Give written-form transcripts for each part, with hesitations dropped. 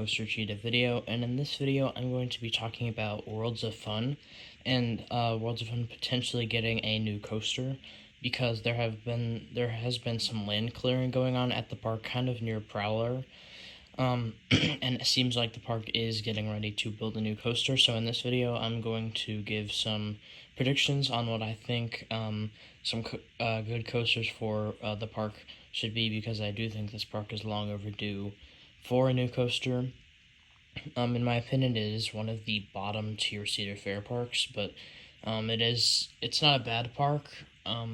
Coaster Cheetah video, and in this video I'm going to be talking about Worlds of Fun, and Worlds of Fun potentially getting a new coaster, because there has been some land clearing going on at the park kind of near Prowler, and it seems like the park is getting ready to build a new coaster. So in this video I'm going to give some predictions on what I think some good coasters for the park should be, because I do think this park is long overdue for a new coaster. In my opinion, it is one of the bottom tier Cedar Fair parks, but it's not a bad park. I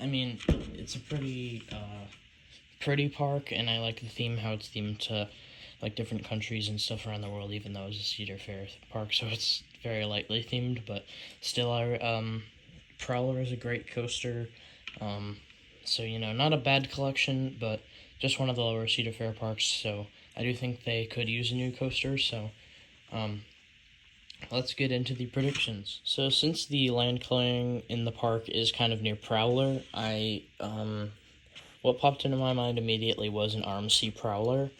mean, it's a pretty park, and I like the theme, how it's themed to like different countries and stuff around the world, even though it's a Cedar Fair park, so it's very lightly themed. But still, Prowler is a great coaster. So, not a bad collection, but just one of the lower Cedar Fair parks, so I do think they could use a new coaster. So, let's get into the predictions. So, since the land clearing in the park is kind of near Prowler, what popped into my mind immediately was an RMC Prowler,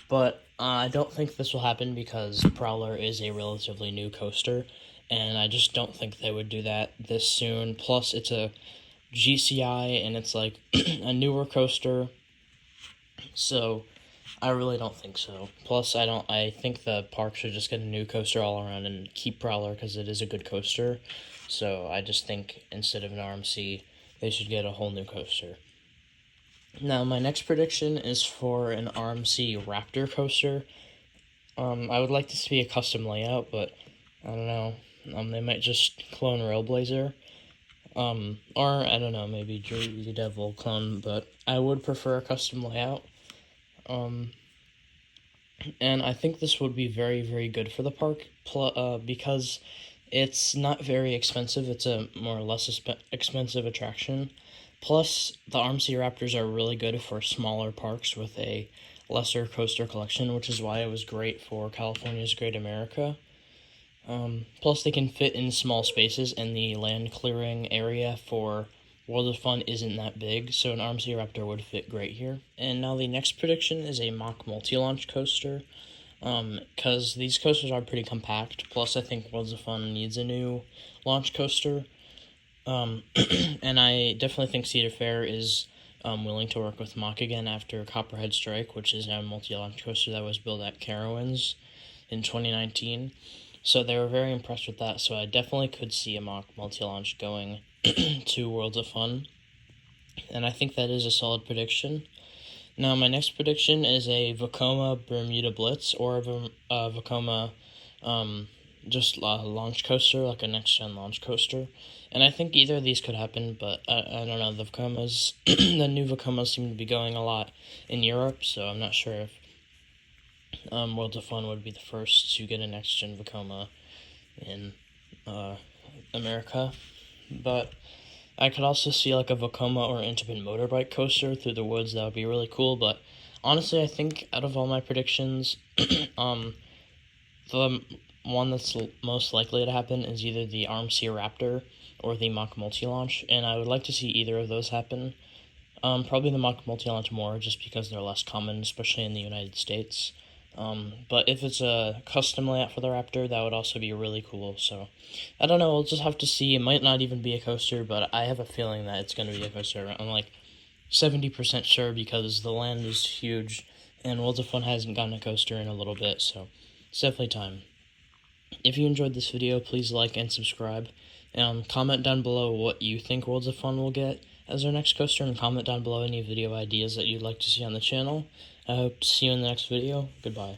but I don't think this will happen because Prowler is a relatively new coaster, and I just don't think they would do that this soon. Plus, it's a GCI, and it's like a newer coaster, so I really don't think so. Plus, I think the park should just get a new coaster all around and keep Prowler, because it is a good coaster. So I just think instead of an RMC, they should get a whole new coaster. Now, my next prediction is for an RMC Raptor coaster. I would like this to be a custom layout, but I don't know. They might just clone Railblazer. Or, I don't know, maybe Drew Devil clone, but I would prefer a custom layout. And I think this would be very, very good for the park, because it's not very expensive. It's a more or less expensive attraction. Plus, the RMC Raptors are really good for smaller parks with a lesser coaster collection, which is why it was great for California's Great America. Plus, they can fit in small spaces, and the land clearing area for World of Fun isn't that big, so an RMC Raptor would fit great here. And now the next prediction is a mock multi-launch coaster, because these coasters are pretty compact. Plus, I think Worlds of Fun needs a new launch coaster. And I definitely think Cedar Fair is willing to work with mock again after Copperhead Strike, which is now a multi-launch coaster that was built at Carowinds in 2019. So they were very impressed with that, so I definitely could see a mock multi-launch going to Worlds of Fun, and I think that is a solid prediction. Now, my next prediction is a Vekoma Bermuda Blitz, or a Vekoma just a launch coaster, like a next-gen launch coaster, and I think either of these could happen, but I don't know, the Vekomas, the new Vekomas seem to be going a lot in Europe, so I'm not sure if Worlds of Fun would be the first to get a next-gen Vekoma in America. But I could also see like a Vekoma or Intamin motorbike coaster through the woods. That would be really cool. But honestly, I think out of all my predictions, the one that's most likely to happen is either the RMC Raptor or the mock multi-launch, and I would like to see either of those happen. Probably the mock multi-launch more, just because they're less common, especially in the United States. But if it's a custom layout for the Raptor, that would also be really cool. So, I don't know, we'll just have to see. It might not even be a coaster, but I have a feeling that it's going to be a coaster. I'm like 70% sure, because the land is huge, and Worlds of Fun hasn't gotten a coaster in a little bit, so it's definitely time. If you enjoyed this video, please like and subscribe. Comment down below what you think Worlds of Fun will get as their next coaster, and comment down below any video ideas that you'd like to see on the channel. I hope to see you in the next video. Goodbye.